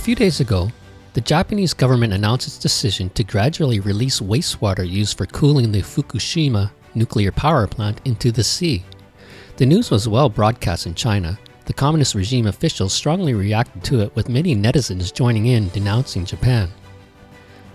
few days ago, the Japanese government announced its decision to gradually release wastewater used for cooling the Fukushima nuclear power plant into the sea. The news was well broadcast in China. The communist regime officials strongly reacted to it, with many netizens joining in denouncing Japan.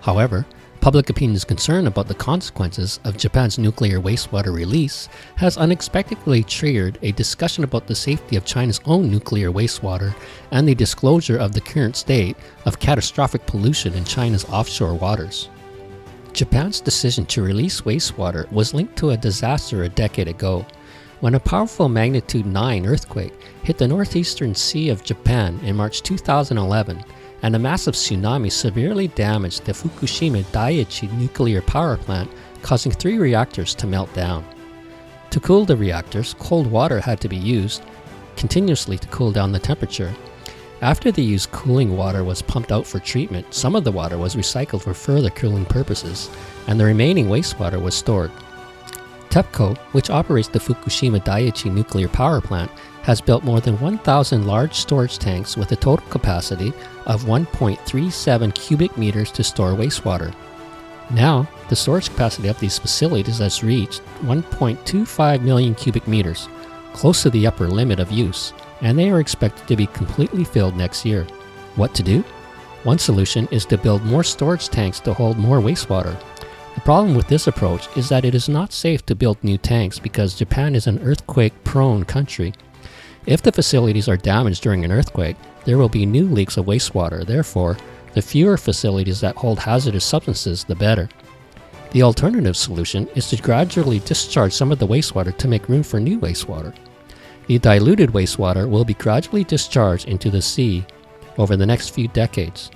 However, public opinion's concern about the consequences of Japan's nuclear wastewater release has unexpectedly triggered a discussion about the safety of China's own nuclear wastewater and the disclosure of the current state of catastrophic pollution in China's offshore waters. Japan's decision to release wastewater was linked to a disaster a decade ago, when a powerful magnitude 9 earthquake hit the northeastern sea of Japan in March 2011, and a massive tsunami severely damaged the Fukushima Daiichi nuclear power plant, causing 3 reactors to melt down. To cool the reactors, cold water had to be used continuously to cool down the temperature. After the used cooling water was pumped out for treatment, some of the water was recycled for further cooling purposes, and the remaining wastewater was stored. TEPCO, which operates the Fukushima Daiichi nuclear power plant, has built more than 1,000 large storage tanks with a total capacity of 1.37 cubic meters to store wastewater. Now, the storage capacity of these facilities has reached 1.25 million cubic meters, close to the upper limit of use, and they are expected to be completely filled next year. What to do? One solution is to build more storage tanks to hold more wastewater. The problem with this approach is that it is not safe to build new tanks because Japan is an earthquake-prone country. If the facilities are damaged during an earthquake, there will be new leaks of wastewater. Therefore, the fewer facilities that hold hazardous substances, the better. The alternative solution is to gradually discharge some of the wastewater to make room for new wastewater. The diluted wastewater will be gradually discharged into the sea over the next few decades.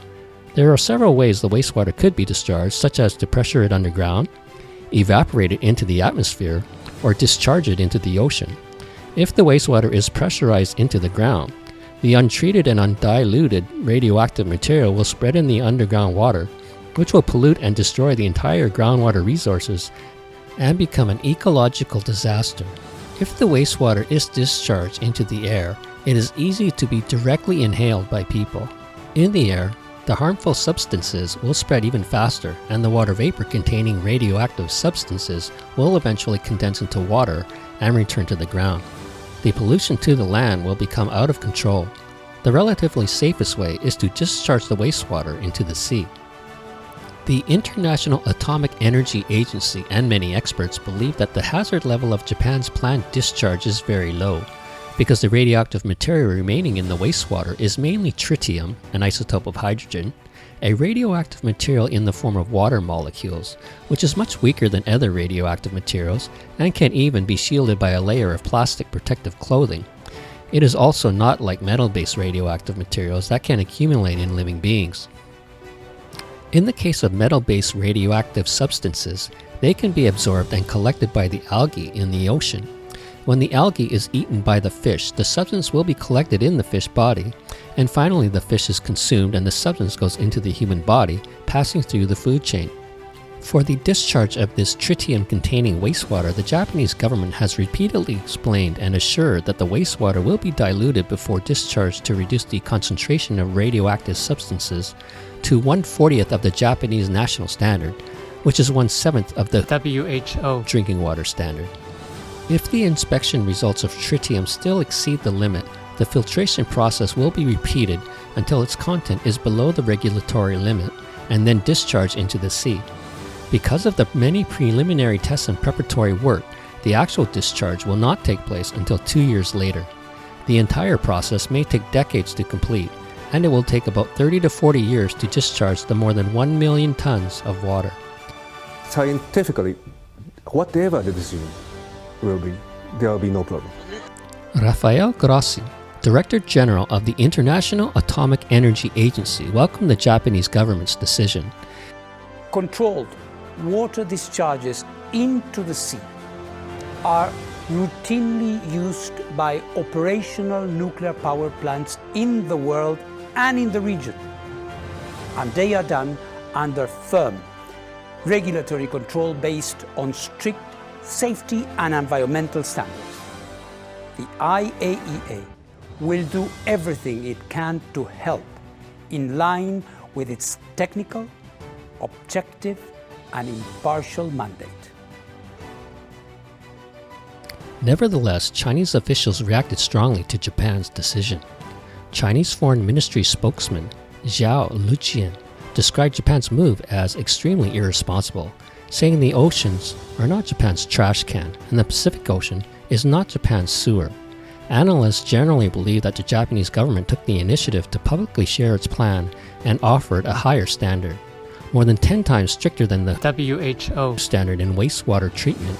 There are several ways the wastewater could be discharged, such as to pressure it underground, evaporate it into the atmosphere, or discharge it into the ocean. If the wastewater is pressurized into the ground, the untreated and undiluted radioactive material will spread in the underground water, which will pollute and destroy the entire groundwater resources and become an ecological disaster. If the wastewater is discharged into the air, it is easy to be directly inhaled by people. In the air, the harmful substances will spread even faster, and the water vapor containing radioactive substances will eventually condense into water and return to the ground. The pollution to the land will become out of control. The relatively safest way is to discharge the wastewater into the sea. The International Atomic Energy Agency and many experts believe that the hazard level of Japan's planned discharge is very low, because the radioactive material remaining in the wastewater is mainly tritium, an isotope of hydrogen, a radioactive material in the form of water molecules, which is much weaker than other radioactive materials and can even be shielded by a layer of plastic protective clothing. It is also not like metal-based radioactive materials that can accumulate in living beings. In the case of metal-based radioactive substances, they can be absorbed and collected by the algae in the ocean. When the algae is eaten by the fish, the substance will be collected in the fish body, and finally the fish is consumed and the substance goes into the human body, passing through the food chain. For the discharge of this tritium-containing wastewater, the Japanese government has repeatedly explained and assured that the wastewater will be diluted before discharge to reduce the concentration of radioactive substances to 1/40th of the Japanese national standard, which is 1/7 of the WHO drinking water standard. If the inspection results of tritium still exceed the limit, the filtration process will be repeated until its content is below the regulatory limit and then discharged into the sea. Because of the many preliminary tests and preparatory work, the actual discharge will not take place until 2 years later. The entire process may take decades to complete, and it will take about 30 to 40 years to discharge the more than 1 million tons of water. Scientifically, whatever the decision will be, there will be no problem. Rafael Grossi, Director General of the International Atomic Energy Agency, welcomed the Japanese government's decision. Controlled water discharges into the sea are routinely used by operational nuclear power plants in the world and in the region, and they are done under firm regulatory control based on strict safety and environmental standards. The IAEA will do everything it can to help in line with its technical, objective, and impartial mandate. Nevertheless, Chinese officials reacted strongly to Japan's decision. Chinese Foreign Ministry spokesman Zhao Luqian described Japan's move as extremely irresponsible, saying the oceans are not Japan's trash can and the Pacific Ocean is not Japan's sewer. Analysts generally believe that the Japanese government took the initiative to publicly share its plan and offered a higher standard, more than 10 times stricter than the WHO standard in wastewater treatment,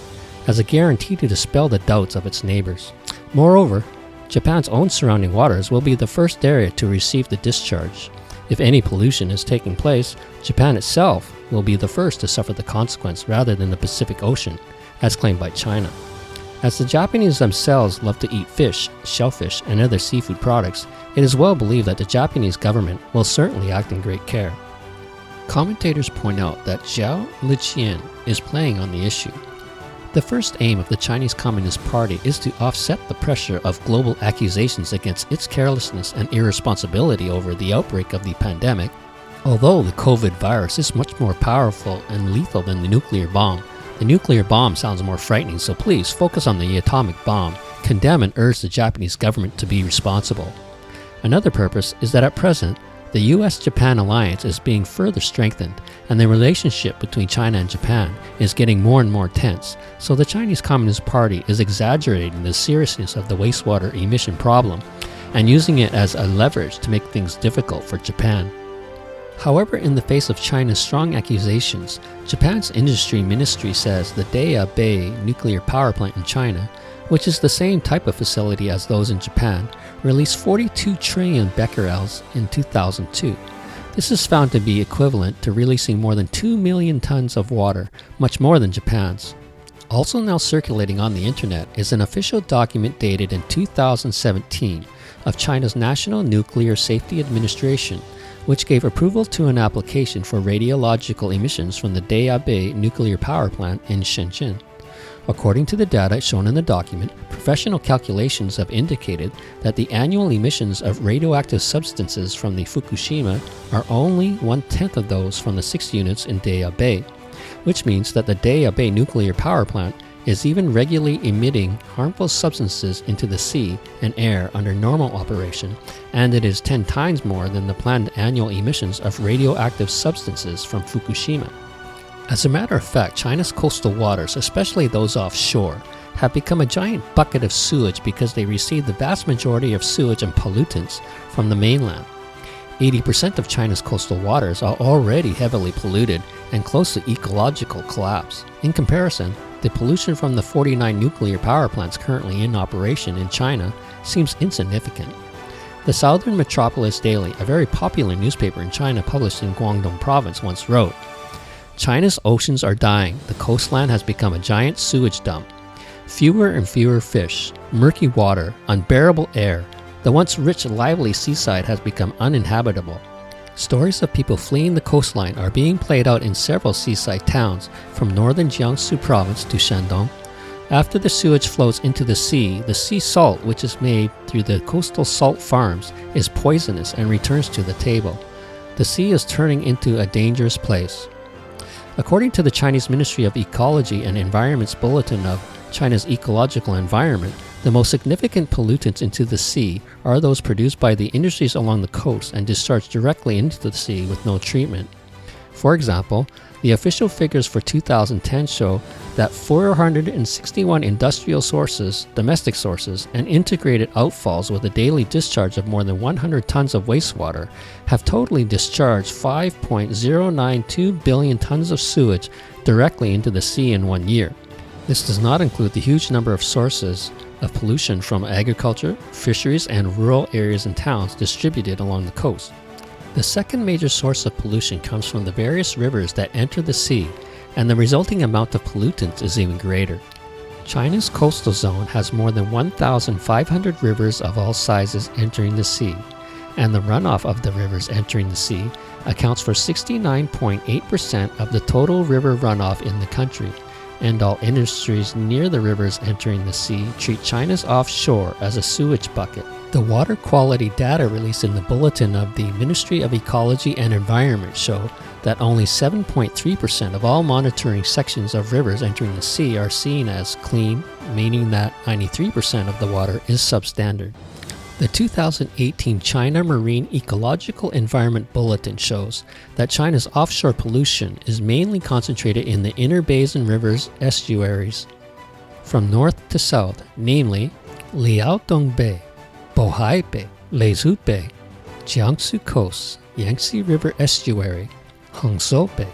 as a guarantee to dispel the doubts of its neighbors. Moreover, Japan's own surrounding waters will be the first area to receive the discharge. If any pollution is taking place, Japan itself will be the first to suffer the consequence rather than the Pacific Ocean, as claimed by China. As the Japanese themselves love to eat fish, shellfish, and other seafood products, it is well believed that the Japanese government will certainly act in great care. Commentators point out that Zhao Luqian is playing on the issue. The first aim of the Chinese Communist Party is to offset the pressure of global accusations against its carelessness and irresponsibility over the outbreak of the pandemic. Although the COVID virus is much more powerful and lethal than the nuclear bomb sounds more frightening, so please focus on the atomic bomb, condemn and urge the Japanese government to be responsible. Another purpose is that at present, the US-Japan alliance is being further strengthened, and the relationship between China and Japan is getting more and more tense, so the Chinese Communist Party is exaggerating the seriousness of the wastewater emission problem and using it as a leverage to make things difficult for Japan. However, in the face of China's strong accusations, Japan's industry ministry says the Daya Bay nuclear power plant in China, which is the same type of facility as those in Japan, released 42 trillion becquerels in 2002. This is found to be equivalent to releasing more than 2 million tons of water, much more than Japan's. Also now circulating on the internet is an official document dated in 2017 of China's National Nuclear Safety Administration, which gave approval to an application for radiological emissions from the Daya Bay nuclear power plant in Shenzhen. According to the data shown in the document, professional calculations have indicated that the annual emissions of radioactive substances from the Fukushima are only 1/10 of those from the 6 units in Daya Bay, which means that the Daya Bay nuclear power plant is even regularly emitting harmful substances into the sea and air under normal operation, and it is 10 times more than the planned annual emissions of radioactive substances from Fukushima. As a matter of fact, China's coastal waters, especially those offshore, have become a giant bucket of sewage because they receive the vast majority of sewage and pollutants from the mainland. 80% of China's coastal waters are already heavily polluted and close to ecological collapse. In comparison, the pollution from the 49 nuclear power plants currently in operation in China seems insignificant. The Southern Metropolis Daily, a very popular newspaper in China published in Guangdong province, once wrote, "China's oceans are dying. The coastline has become a giant sewage dump. Fewer and fewer fish, murky water, unbearable air. The once rich, lively seaside has become uninhabitable." Stories of people fleeing the coastline are being played out in several seaside towns, from northern Jiangsu province to Shandong. After the sewage flows into the sea salt, which is made through the coastal salt farms, is poisonous and returns to the table. The sea is turning into a dangerous place. According to the Chinese Ministry of Ecology and Environment's Bulletin of China's Ecological Environment, the most significant pollutants into the sea are those produced by the industries along the coast and discharged directly into the sea with no treatment. For example, the official figures for 2010 show that 461 industrial sources, domestic sources, and integrated outfalls with a daily discharge of more than 100 tons of wastewater have totally discharged 5.092 billion tons of sewage directly into the sea in 1 year. This does not include the huge number of sources of pollution from agriculture, fisheries, and rural areas and towns distributed along the coast. The second major source of pollution comes from the various rivers that enter the sea, and the resulting amount of pollutants is even greater. China's coastal zone has more than 1,500 rivers of all sizes entering the sea, and the runoff of the rivers entering the sea accounts for 69.8% of the total river runoff in the country, and all industries near the rivers entering the sea treat China's offshore as a sewage bucket. The water quality data released in the bulletin of the Ministry of Ecology and Environment show that only 7.3% of all monitoring sections of rivers entering the sea are seen as clean, meaning that 93% of the water is substandard. The 2018 China Marine Ecological Environment Bulletin shows that China's offshore pollution is mainly concentrated in the inner bays and rivers estuaries. From north to south, namely Liaodong Bay, Bohai Bay, Leizhou Bay, Jiangsu Coast, Yangtze River Estuary, Hangzhou Bay,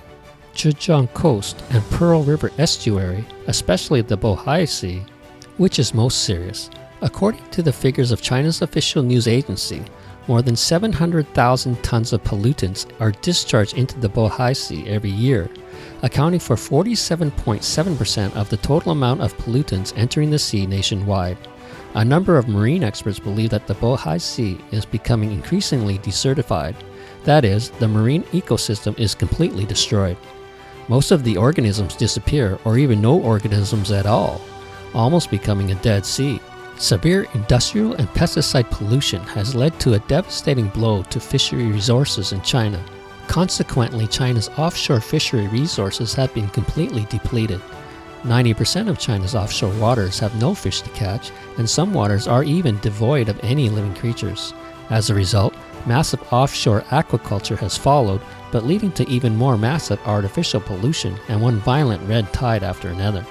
Zhejiang Coast, and Pearl River Estuary, especially the Bohai Sea, which is most serious. According to the figures of China's official news agency, more than 700,000 tons of pollutants are discharged into the Bohai Sea every year, accounting for 47.7% of the total amount of pollutants entering the sea nationwide. A number of marine experts believe that the Bohai Sea is becoming increasingly desertified. That is, the marine ecosystem is completely destroyed. Most of the organisms disappear, or even no organisms at all, almost becoming a dead sea. Severe industrial and pesticide pollution has led to a devastating blow to fishery resources in China. Consequently, China's offshore fishery resources have been completely depleted. 90% of China's offshore waters have no fish to catch, and some waters are even devoid of any living creatures. As a result, massive offshore aquaculture has followed, but leading to even more massive artificial pollution and one violent red tide after another.